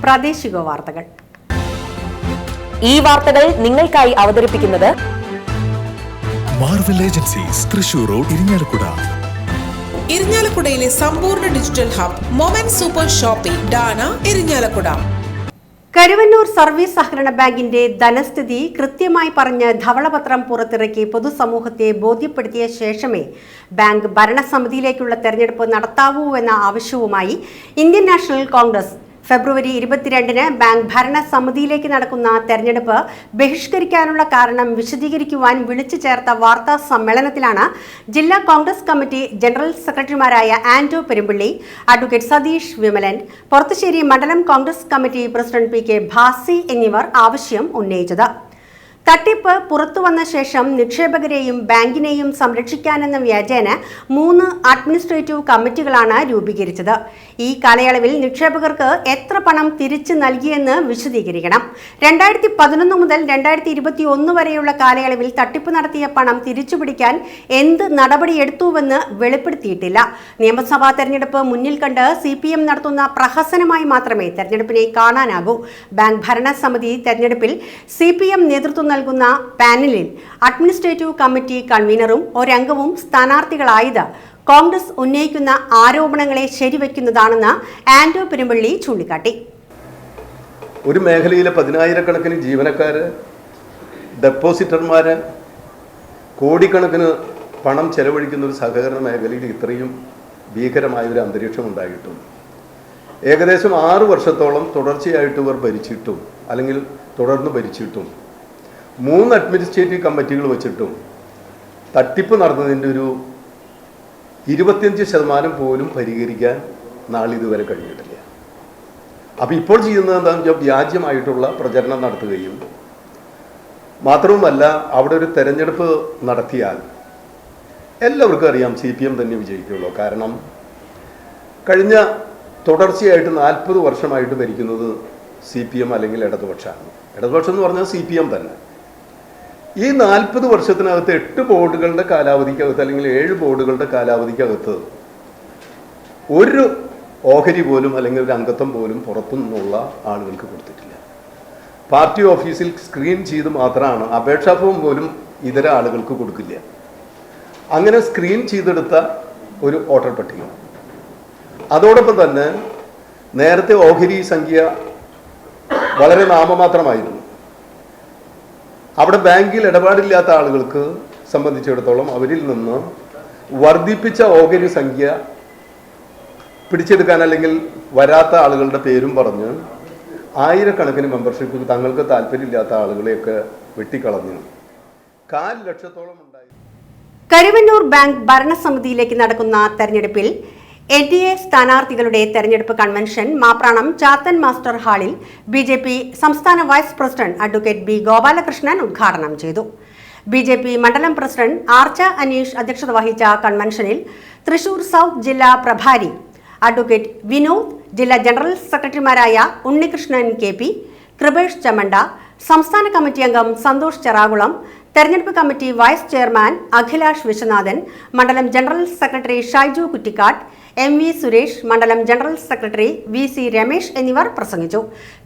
പ്രാദേശിക വാർത്തകൾ. ഈ വാർത്തകൾ നിങ്ങൾക്കായി അവതരിപ്പിക്കുന്നത് Marvel agencies, Thrissur road, Irinjalakuda. ഇരിഞ്ഞാലക്കുടയിലെ സമ്പൂർണ്ണ digital hub moment super shopping ഡാന, ഇരിഞ്ഞാലക്കുട. കരുവന്നൂർ സർവീസ് സഹകരണ ബാങ്കിന്റെ ധനസ്ഥിതി കൃത്യമായി പറഞ്ഞ് ധവളപത്രം പുറത്തിറക്കി പൊതുസമൂഹത്തെ ബോധ്യപ്പെടുത്തിയ ശേഷമേ ബാങ്ക് ഭരണസമിതിയിലേക്കുള്ള തെരഞ്ഞെടുപ്പ് നടത്താവൂ എന്ന ആവശ്യവുമായി ഇന്ത്യൻ നാഷണൽ കോൺഗ്രസ് ഫെബ്രുവരി 22-ന് ബാങ്ക് ഭരണസമിതിയിലേക്ക് നടക്കുന്ന തെരഞ്ഞെടുപ്പ് ബഹിഷ്കരിക്കാനുള്ള കാരണം വിശദീകരിക്കുവാൻ വിളിച്ചു ചേർത്ത വാർത്താ സമ്മേളനത്തിലാണ് ജില്ലാ കോൺഗ്രസ് കമ്മിറ്റി ജനറൽ സെക്രട്ടറിമാരായ ആന്റോ പെരുമ്പള്ളി, അഡ്വക്കേറ്റ് സതീഷ് വിമലൻ, പൊറത്തുശ്ശേരി മണ്ഡലം Congress committee president P K Bhasi എന്നിവർ ആവശ്യം ഉന്നയിച്ചത്. തട്ടിപ്പ് പുറത്തുവന്ന ശേഷം നിക്ഷേപകരെയും ബാങ്കിനെയും സംരക്ഷിക്കാനെന്ന വ്യാജേന 3 അഡ്മിനിസ്ട്രേറ്റീവ് കമ്മിറ്റികളാണ് രൂപീകരിച്ചത്. ഈ കാലയളവിൽ നിക്ഷേപകർക്ക് എത്ര പണം തിരിച്ചു നൽകിയെന്ന് വിശദീകരിക്കണം. 2011 മുതൽ 2021 വരെയുള്ള കാലയളവിൽ തട്ടിപ്പ് നടത്തിയ പണം തിരിച്ചുപിടിക്കാൻ എന്ത് നടപടിയെടുത്തുവെന്ന് വെളിപ്പെടുത്തിയിട്ടില്ല. നിയമസഭാ തെരഞ്ഞെടുപ്പ് മുന്നിൽ കണ്ട് CPM നടത്തുന്ന പ്രഹസനമായി മാത്രമേ തെരഞ്ഞെടുപ്പിനെ കാണാനാകൂ. ബാങ്ക് ഭരണസമിതി തെരഞ്ഞെടുപ്പിൽ CPM നേതൃത്വം നൽകുന്ന പാനലിൽ അഡ്മിനിസ്ട്രേറ്റീവ് കമ്മിറ്റി കൺവീനറും ഒരംഗവും സ്ഥാനാർത്ഥികളായത് കോൺഗ്രസ് ഉന്നയിക്കുന്ന ആരോപണങ്ങളെ ശരിവയ്ക്കുന്നതാണെന്ന് ആന്റോ പെരുമ്പള്ളി ചൂണ്ടിക്കാട്ടി. ഒരു മേഖലയിലെ 10,000-കണക്കിന് ജീവനക്കാര്, ഡെപ്പോസിറ്റർമാര്, കോടിക്കണക്കിന് പണം ചെലവഴിക്കുന്ന ഒരു സഹകരണ മേഖലയിൽ ഇത്രയും ഭീകരമായ ഒരു അന്തരീക്ഷം ഉണ്ടായിട്ടും ഏകദേശം 6 വർഷത്തോളം തുടർച്ചയായിട്ട് ഇവർ ഭരിച്ചിട്ടും അല്ലെങ്കിൽ തുടർന്ന് ഭരിച്ചിട്ടും 3 അഡ്മിനിസ്ട്രേറ്റീവ് കമ്മിറ്റികൾ വെച്ചിട്ടും തട്ടിപ്പ് നടന്നതിൻ്റെ ഒരു 25% പോലും പരിഹരിക്കാൻ നാളിതുവരെ കഴിഞ്ഞിട്ടില്ല. അപ്പോൾ ഇപ്പോൾ ചെയ്യുന്നത് എന്താണെന്ന് വെച്ചാൽ വ്യാജ്യമായിട്ടുള്ള പ്രചരണം നടത്തുകയും മാത്രവുമല്ല, അവിടെ ഒരു തെരഞ്ഞെടുപ്പ് നടത്തിയാൽ എല്ലാവർക്കും അറിയാം CPM തന്നെ വിജയിക്കുള്ളൂ. കാരണം കഴിഞ്ഞ തുടർച്ചയായിട്ട് 40 വർഷമായിട്ട് ഭരിക്കുന്നത് CPM അല്ലെങ്കിൽ ഇടതുപക്ഷമാണ്. ഇടതുപക്ഷം എന്ന് പറഞ്ഞാൽ CPM തന്നെ. ഈ 40 വർഷത്തിനകത്ത് 8 ബോർഡുകളുടെ കാലാവധിക്കകത്ത് അല്ലെങ്കിൽ 7 ബോർഡുകളുടെ കാലാവധിക്കകത്ത് ഒരു ഓഹരി പോലും അല്ലെങ്കിൽ ഒരു അംഗത്വം പോലും പുറത്തു നിന്നുള്ള ആളുകൾക്ക് കൊടുത്തിട്ടില്ല. പാർട്ടി ഓഫീസിൽ സ്ക്രീൻ ചെയ്ത് മാത്രമാണ്, അപേക്ഷാ ഫോം പോലും ഇതര ആളുകൾക്ക് കൊടുക്കില്ല. അങ്ങനെ സ്ക്രീൻ ചെയ്തെടുത്ത ഒരു വോട്ടർ പട്ടിക. അതോടൊപ്പം തന്നെ നേരത്തെ ഓഹരി സംഖ്യ വളരെ നാമമാത്രമായിരുന്നു. അവിടെ ബാങ്കിൽ ഇടപാടില്ലാത്ത ആളുകൾക്ക് സംബന്ധിച്ചിടത്തോളം അവരിൽ നിന്ന് വർദ്ധിപ്പിച്ച ഓഹരി സംഖ്യ പിടിച്ചെടുക്കാൻ അല്ലെങ്കിൽ വരാത്ത ആളുകളുടെ പേരും പറഞ്ഞ് ആയിരക്കണക്കിന് മെമ്പർഷിപ്പ് തങ്ങൾക്ക് താല്പര്യമില്ലാത്ത ആളുകളെയൊക്കെ വെട്ടിക്കളഞ്ഞു. 4 ലക്ഷത്തോളം ഉണ്ടായി. കരുവന്നൂർ ബാങ്ക് ഭരണസമിതിയിലേക്ക് നടക്കുന്ന തെരഞ്ഞെടുപ്പിൽ NDA സ്ഥാനാർത്ഥികളുടെ തെരഞ്ഞെടുപ്പ് കൺവെൻഷൻ മാപ്രാണം ചാത്തൻ മാസ്റ്റർ ഹാളിൽ BJP സംസ്ഥാന vice president advocate B Gopalakrishnan ഉദ്ഘാടനം ചെയ്തു. BJP മണ്ഡലം പ്രസിഡന്റ് ആർച്ച അനീഷ് അധ്യക്ഷത വഹിച്ച കൺവെൻഷനിൽ തൃശൂർ സൗത്ത് ജില്ലാ പ്രഭാരി അഡ്വക്കേറ്റ് വിനോദ്, ജില്ലാ ജനറൽ സെക്രട്ടറിമാരായ ഉണ്ണികൃഷ്ണൻ KP, കൃപേഷ് ചമണ്ട, സംസ്ഥാന കമ്മിറ്റി അംഗം സന്തോഷ് ചെറാകുളം, തെരഞ്ഞെടുപ്പ് committee vice chairman Akhilash Viswanathan, മണ്ഡലം general secretary Shaiju Kuttikkatt, MV Suresh, മണ്ഡലം ജനറൽ സെക്രട്ടറി VC രമേശ് എന്നിവർ പ്രസംഗിച്ചു.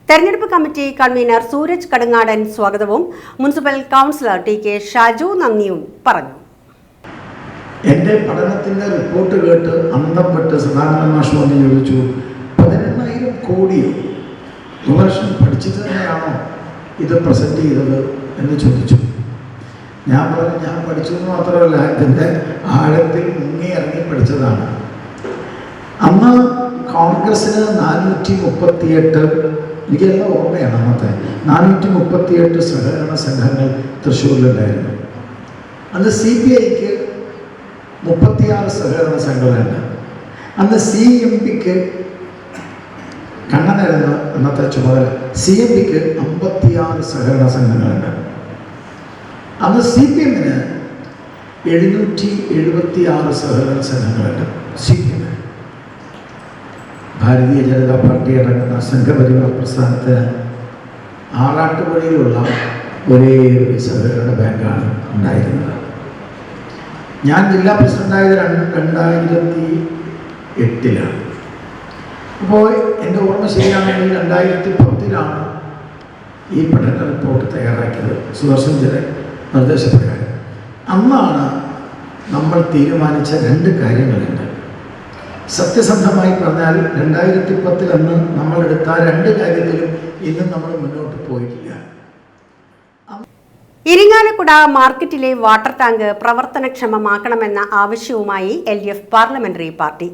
തെരഞ്ഞെടുപ്പ് കമ്മിറ്റി കൺവീനർ സൂരജ് കടുങ്ങാടൻ സ്വാഗതവും മുനിസിപ്പൽ കൗൺസിലർ TK ഷാജു നന്ദിയും പറഞ്ഞു. എൻ്റെ പഠനത്തിൻ്റെ റിപ്പോർട്ട് കേട്ട് അന്തംപെട്ട് സദാനന്ദ മാഷ് വന്ന് ചോദിച്ചു, 18,000 കോടിയോ വർഷം പഠിച്ചിട്ട് തന്നെയാണോ ഇത് പ്രസൻറ്റ് ചെയ്തത് എന്ന് ചോദിച്ചു. ഞാൻ പറഞ്ഞു, ഞാൻ പഠിച്ചതെന്ന് മാത്രമല്ല, ഇതിൻ്റെ ആഴത്തിൽ മുങ്ങി ഇറങ്ങി പഠിച്ചതാണ്. അന്ന് കോൺഗ്രസ്സിന് 438, എനിക്കെല്ലാം ഓർമ്മയാണ്, അന്നത്തെ 438 സഹകരണ സംഘങ്ങൾ തൃശ്ശൂരിലുണ്ടായിരുന്നു. അന്ന് CPIക്ക് 36 സഹകരണ സംഘങ്ങളുണ്ട്. അന്ന് CMPക്ക് കണ്ണനായിരുന്നു അന്നത്തെ ചുമതല. CMPക്ക് 56 സഹകരണ സംഘങ്ങളുണ്ട്. അന്ന് CPMന് 776 സഹകരണ സംഘങ്ങളുണ്ട്. CPM ഭാരതീയ ജനതാ പാർട്ടി അടങ്ങുന്ന സംഘപരിവാർ പ്രസ്ഥാനത്തിന് ആറാട്ടുപുഴയിലുള്ള ഒരേ ഒരു സഹകരണ ബാങ്കാണ് ഉണ്ടായിരുന്നത്. ഞാൻ ജില്ലാ പ്രസിഡൻ്റായത് 2008-ലാണ്. അപ്പോൾ എൻ്റെ ഓർമ്മ ശരിയാണെങ്കിൽ 2010 ഈ പഠന റിപ്പോർട്ട് തയ്യാറാക്കിയത് സുദർശൻ ചില നിർദ്ദേശപ്രകാരം. അന്നാണ് നമ്മൾ തീരുമാനിച്ച 2 കാര്യങ്ങളുണ്ട്. സത്യസന്ധമായി പറഞ്ഞാൽ 2010 അന്ന് നമ്മളെടുത്ത 2 കാര്യത്തിലും ഇന്നും നമ്മൾ മുന്നോട്ട് പോയിട്ടില്ല. ഇരിങ്ങാലക്കുട മാർക്കറ്റിലെ വാട്ടർ ടാങ്ക് പ്രവർത്തനക്ഷമമാക്കണമെന്ന ആവശ്യവുമായി LDF പാർലമെന്ററി പാർട്ടി.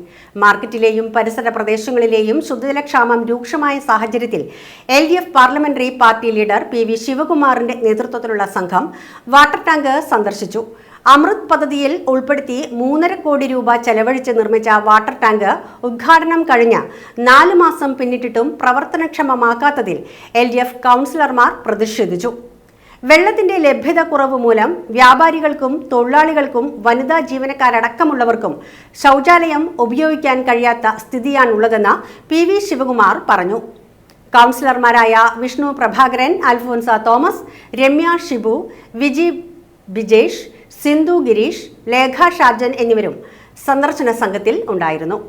മാർക്കറ്റിലെയും പരിസര പ്രദേശങ്ങളിലെയും ശുദ്ധജലക്ഷാമം രൂക്ഷമായ സാഹചര്യത്തിൽ LDF parliamentary party leader PV ശിവകുമാറിന്റെ നേതൃത്വത്തിലുള്ള സംഘം വാട്ടർ ടാങ്ക് സന്ദർശിച്ചു. അമൃത് പദ്ധതിയിൽ ഉൾപ്പെടുത്തി 3.5 കോടി രൂപ ചെലവഴിച്ച് നിർമ്മിച്ച വാട്ടർ ടാങ്ക് ഉദ്ഘാടനം കഴിഞ്ഞ 4 മാസം പിന്നിട്ടിട്ടും പ്രവർത്തനക്ഷമമാക്കാത്തതിൽ LDF കൗൺസിലർമാർ പ്രതിഷേധിച്ചു. വെള്ളത്തിന്റെ ലഭ്യത കുറവ് മൂലം വ്യാപാരികൾക്കും തൊഴിലാളികൾക്കും വനിതാ ജീവനക്കാരടക്കമുള്ളവർക്കും ശൗചാലയം ഉപയോഗിക്കാൻ കഴിയാത്ത സ്ഥിതിയാണുള്ളതെന്ന് PV ശിവകുമാർ പറഞ്ഞു. കൗൺസിലർമാരായ വിഷ്ണു പ്രഭാകരൻ, അൽഫോൻസ തോമസ്, രമ്യ ഷിബു, വിജി ബിജേഷ്, സിന്ധു ഗിരീഷ്, ലേഖ ഷാജൻ എന്നിവരും സന്ദർശന സംഘത്തിൽ ഉണ്ടായിരുന്നു.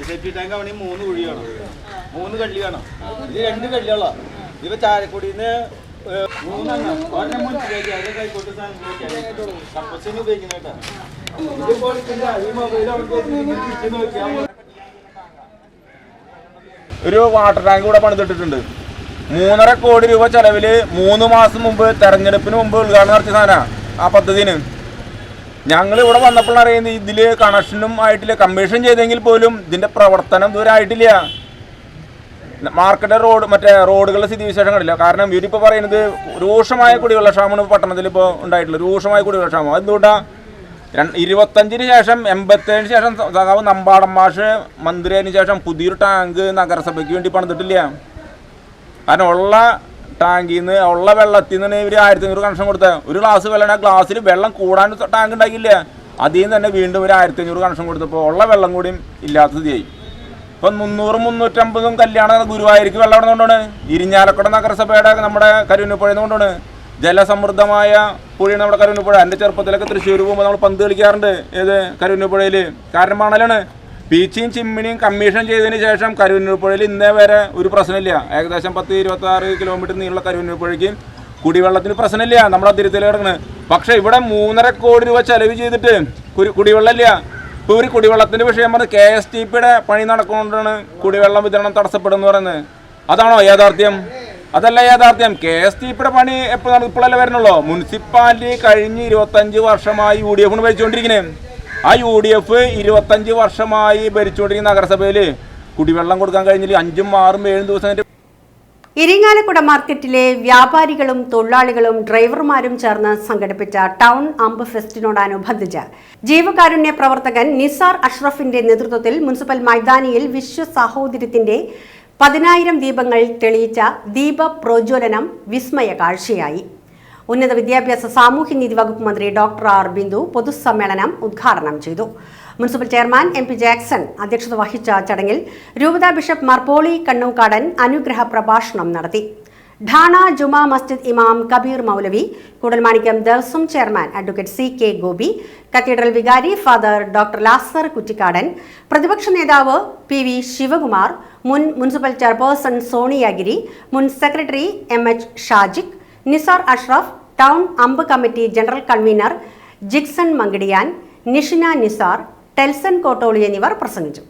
സേഫ്റ്റി ടാങ്ക് ആവണമെങ്കിൽ 3 കുഴി വേണം, 3 കള്ളി വേണം. ഇത് 2 കള്ളിയുള്ള ഇവ ചാരക്കുടിന്ന് 3 കപ്പസിന് ഉപയോഗിക്കുന്നേട്ടാ. ഒരു വാട്ടർ ടാങ്ക് ഇവിടെ പണിതിട്ടിട്ടുണ്ട്. 3.5 കോടി രൂപ ചെലവില് 3 മാസം മുമ്പ് തെരഞ്ഞെടുപ്പിന് മുമ്പ് ഉദ്ഘാടനം നടത്തിയ സാധനമാണ് ആ പദ്ധതിന്. ഞങ്ങൾ ഇവിടെ വന്നപ്പോൾ അറിയുന്നത് ഇതിൽ കണക്ഷനും ആയിട്ടില്ല. കമ്മീഷൻ ചെയ്തെങ്കിൽ പോലും ഇതിൻ്റെ പ്രവർത്തനം ഇതുവരെ ആയിട്ടില്ല. മാർക്കറ്റ് റോഡുകളുടെ സ്ഥിതിവിശേഷം കണ്ടില്ല. കാരണം ഇവരിപ്പോൾ പറയുന്നത് രൂക്ഷമായ കുടിവെള്ളക്ഷാമമാണ് പട്ടണത്തിൽ ഇപ്പോൾ ഉണ്ടായിട്ടുള്ളത്. രൂക്ഷമായ കുടിവെള്ളക്ഷാമം എന്തുകൊണ്ടാണ്? 25-ന് ശേഷം 87-ന് ശേഷം സഖാവ് നമ്പാടൻ മാഷ് മന്ത്രിയതിന് ശേഷം പുതിയൊരു ടാങ്ക് നഗരസഭയ്ക്ക് വേണ്ടി പണിതിട്ടില്ല. കാരണം ഉള്ള ടാങ്കിൽ നിന്ന് ഉള്ള വെള്ളത്തിൽ നിന്ന് ഇവർ 1500 കണക്ഷൻ കൊടുത്ത ഒരു ഗ്ലാസ് വെള്ളം, ഗ്ലാസ്സിൽ വെള്ളം കൂടാൻ ടാങ്ക് ഉണ്ടാക്കില്ല. അതിൽ നിന്ന് തന്നെ വീണ്ടും ഒരു 1500 കണക്ഷൻ കൊടുത്തപ്പോൾ ഉള്ള വെള്ളം കൂടിയും ഇല്ലാത്ത സ്ഥിതിയായി. ഇപ്പം 300-350 കല്യാണം ഗുരുവായൂർക്ക് വെള്ളം അവിടെ കൊണ്ടാണ്. ഇരിഞ്ഞാലക്കുട നഗരസഭയുടെ നമ്മുടെ കരുവന്നപ്പുഴയിൽ നിന്ന് കൊണ്ടാണ്. ജലസമൃദ്ധമായ പുഴയാണ് നമ്മുടെ കരുവന്നപ്പുഴ. എൻ്റെ ചെറുപ്പത്തിലൊക്കെ തൃശ്ശൂർ പോകുമ്പോൾ നമ്മൾ പന്ത് കളിക്കാറുണ്ട്. ഏത് കരുവന്നപ്പുഴയിൽ. കാരണം മണലാണ്. പീച്ചിയും ചിമ്മിനിയും കമ്മീഷൻ ചെയ്തതിന് ശേഷം കരുവന്നൂർപ്പുഴയിൽ ഇന്നേ വരെ ഒരു പ്രശ്നമില്ല. ഏകദേശം 10-26 കിലോമീറ്റർ നീളമുള്ള കരുവന്നൂർപ്പുഴയ്ക്ക് കുടിവെള്ളത്തിന് പ്രശ്നമില്ല. നമ്മുടെ അതിരുത്തിൽ കിടക്കുന്നത്. പക്ഷേ ഇവിടെ 3.5 കോടി രൂപ ചെലവ് ചെയ്തിട്ട് കുടിവെള്ളമില്ല. ഇപ്പോൾ ഒരു കുടിവെള്ളത്തിൻ്റെ വിഷയം പറഞ്ഞ് KSTPയുടെ പണി നടക്കുന്നതുകൊണ്ടാണ് കുടിവെള്ളം വിതരണം തടസ്സപ്പെടുമെന്ന് പറയുന്നത്. അതാണോ യാഥാർത്ഥ്യം? അതല്ല യാഥാർത്ഥ്യം. KSTPയുടെ പണി ഇപ്പോഴല്ലേ വരുന്നുള്ളൂ. മുനിസിപ്പാലിറ്റി കഴിഞ്ഞ് 25 വർഷമായി UDF ഭരിച്ചുകൊണ്ടിരിക്കുന്നത്. ആ UDF 25 വർഷമായി ഭരിച്ചുകൊണ്ടിരിക്കുന്ന നഗരസഭയിൽ കുടിവെള്ളം കൊടുക്കാൻ കഴിഞ്ഞില്ല. 5, 6, 7 ദിവസം. ഇരിങ്ങാലക്കുട മാർക്കറ്റിലെ വ്യാപാരികളും തൊഴിലാളികളും ഡ്രൈവർമാരും ചേർന്ന് സംഘടിപ്പിച്ച ടൗൺ അമ്പ് ഫെസ്റ്റിനോടനുബന്ധിച്ച് ജീവകാരുണ്യ പ്രവർത്തകൻ നിസാർ അഷ്റഫിന്റെ നേതൃത്വത്തിൽ മുനിസിപ്പൽ മൈതാനിയിൽ വിശ്വ സാഹോദര്യത്തിന്റെ 10,000 ദീപങ്ങൾ തെളിയിച്ച ദീപ പ്രോജ്വലനം വിസ്മയ കാഴ്ചയായി. ഉന്നത വിദ്യാഭ്യാസ സാമൂഹ്യനീതി വകുപ്പ് മന്ത്രി ഡോക്ടർ ആർ ബിന്ദു പൊതുസമ്മേളനം ഉദ്ഘാടനം ചെയ്തു. മുനിസിപ്പൽ ചെയർമാൻ MP ജാക്സൺ അധ്യക്ഷത വഹിച്ച ചടങ്ങിൽ രൂപതാ ബിഷപ്പ് മാർപോളി കണ്ണൂക്കാടൻ അനുഗ്രഹ പ്രഭാഷണം നടത്തി. ഠാണ ജുമാ മസ്ജിദ് ഇമാം കബീർ മൗലവി, Koodalmanikyam Devaswom chairman advocate CK Gopi, cathedral വികാരി ഫാദർ ഡോക്ടർ ലാസർ കുറ്റിക്കാടൻ, പ്രതിപക്ഷ നേതാവ് PV ശിവകുമാർ, മുൻ മുനിസിപ്പൽ ചെയർപേഴ്സൺ സോണിയാഗിരി, മുൻ secretary MH Shajiq, Nisar Ashraf, town Ambu committee general convener Jickson Mankidiyan, Nishina Nisar, Telson Kottoli എന്നിവർ പ്രസംഗിച്ചു.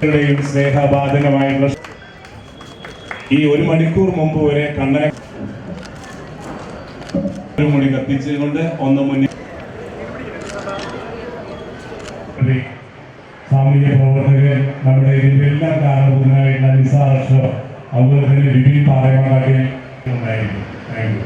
ഓരോരുത്തരുടെയും സ്നേഹബാധനമായിട്ടുള്ള ഈ 1 മണിക്കൂർ മുമ്പ് വരെ കണ്ണനെ ഒരു മണി കത്തിച്ചുകൊണ്ട് ഒന്ന് മുന്നിൽ സാമൂഹ്യ പ്രവർത്തകർ നമ്മുടെ ഇതിലെല്ലാം കാരണത്തിനായിട്ടുള്ള നിസാർഷോ അതുപോലെ തന്നെ വിപിൻ പാറയമാകെ ഉണ്ടായിരുന്നു. Thank you.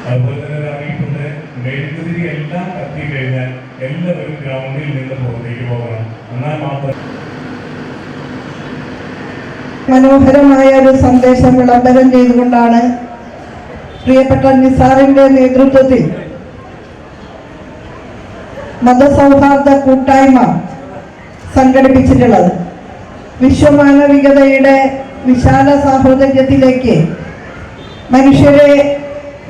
അതുപോലെ തന്നെ അറിയിപ്പുണ്ട്, മെഴുകുതിരി എല്ലാം കത്തി കഴിഞ്ഞാൽ എല്ലാവരും ഗ്രൗണ്ടിൽ നിന്ന് പുറത്തേക്ക് പോകണം. എന്നാൽ മാത്രം മനോഹരമായ ഒരു സന്ദേശം വിളംബരം ചെയ്തുകൊണ്ടാണ് പ്രിയപ്പെട്ട നിസാറിന്റെ നേതൃത്വത്തിൽ മതസൗഹാർദ്ദ കൂട്ടായ്മ സംഘടിപ്പിച്ചിട്ടുള്ളത്. വിശ്വമാനവികതയുടെ വിശാല സാഹോദര്യത്തിലേക്ക് മനുഷ്യരെ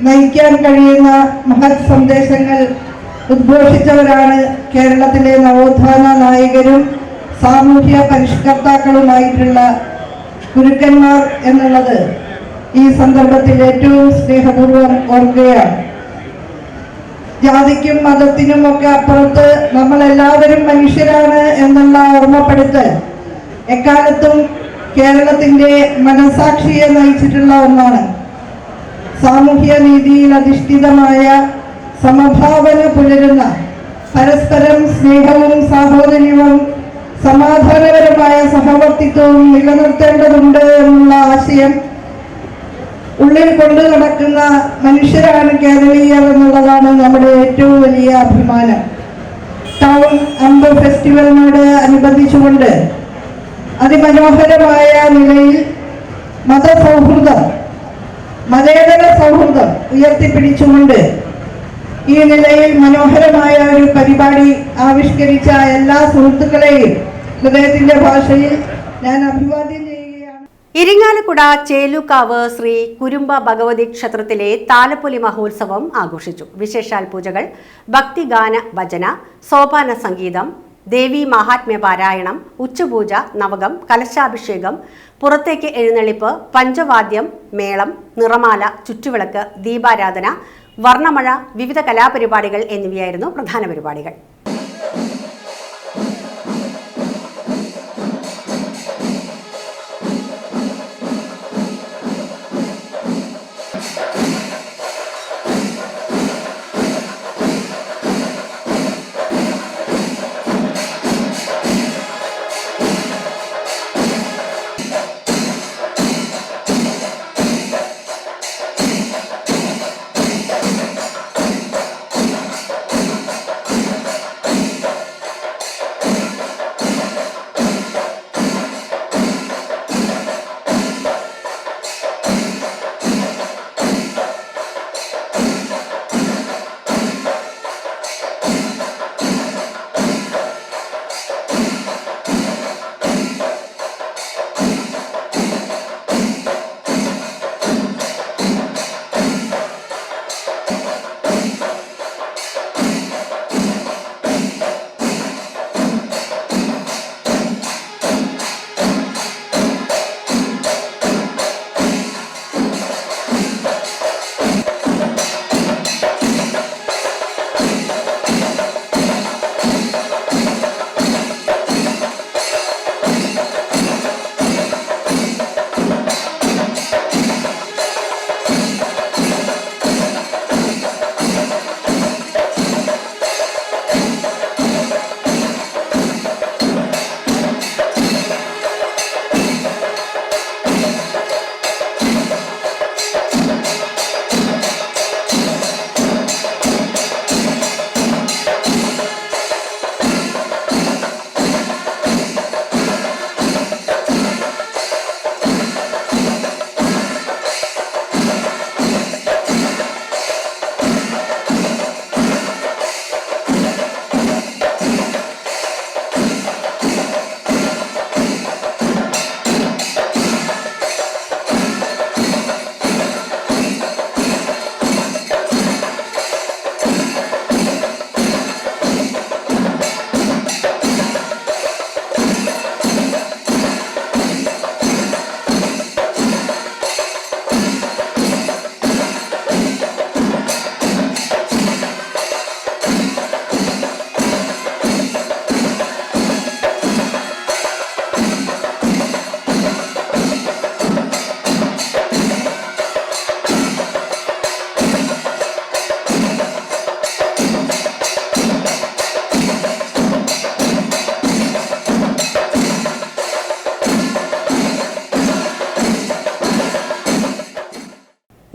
നയിക്കാൻ കഴിയുന്ന മഹത് സന്ദേശങ്ങൾ ഉദ്ഘോഷിച്ചവരാണ് കേരളത്തിലെ നവോത്ഥാന നായകരും സാമൂഹ്യ പരിഷ്കർത്താക്കളുമായിട്ടുള്ള ഗുരുക്കന്മാർ എന്നുള്ളത് ഈ സന്ദർഭത്തിൽ ഏറ്റവും സ്നേഹപൂർവ്വം ഓർക്കുകയാണ്. ജാതിക്കും മതത്തിനും ഒക്കെ അപ്പുറത്ത് നമ്മളെല്ലാവരും മനുഷ്യരാണ് എന്നുള്ള ഓർമ്മപ്പെടുത്തൽ എക്കാലത്തും കേരളത്തിൻ്റെ മനസാക്ഷിയെ നയിച്ചിട്ടുള്ള ഒന്നാണ്. സാമൂഹ്യ നീതിയിൽ അധിഷ്ഠിതമായ സമഭാവന പുലരുന്ന പരസ്പരം സ്നേഹവും സാഹോദര്യവും സമാധാനപരമായ സഹവർത്തിത്വവും നിലനിർത്തേണ്ടതുണ്ട് എന്നുള്ള ആശയം ഉള്ളിൽ കൊണ്ടു നടക്കുന്ന മനുഷ്യരാണ് കേരളീയർ എന്നുള്ളതാണ് നമ്മുടെ ഏറ്റവും വലിയ അഭിമാനം. ടൗൺ അമ്പ് ഫെസ്റ്റിവലിനോട് അനുബന്ധിച്ചുകൊണ്ട് അതിമനോഹരമായ നിലയിൽ മതസൗഹൃദം, മതേതര സൗഹൃദം ഉയർത്തിപ്പിടിച്ചുകൊണ്ട് ഈ നിലയിൽ മനോഹരമായ ഒരു പരിപാടി ആവിഷ്കരിച്ച എല്ലാ സുഹൃത്തുക്കളെയും ഹൃദയത്തിന്റെ ഭാഷയിൽ ഞാൻ അഭിവാദ്യം ചെയ്യുകയാണ്. ഇരിങ്ങാലക്കുട ചേലുക്കാവ് ശ്രീ കുരുമ്പ ഭഗവതി ക്ഷേത്രത്തിലെ താലപ്പൊലി മഹോത്സവം ആഘോഷിച്ചു. വിശേഷാൽ പൂജകൾ, ഭക്തിഗാന ഭജന, സോപാന സംഗീതം, ദേവി മഹാത്മ്യ പാരായണം, ഉച്ചപൂജ, നവകം, കലശാഭിഷേകം, പുറത്തേക്ക് എഴുന്നള്ളിപ്പ്, പഞ്ചവാദ്യം, മേളം, നിറമാല, ചുറ്റുവിളക്ക്, ദീപാരാധന, വർണ്ണമഴ, വിവിധ കലാപരിപാടികൾ എന്നിവയായിരുന്നു പ്രധാന പരിപാടികൾ.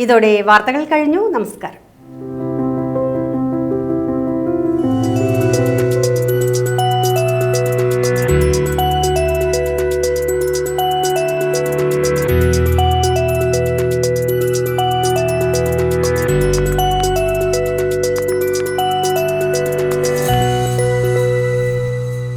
ഇതോടെ വാർത്തകൾ കഴിഞ്ഞു. നമസ്കാരം.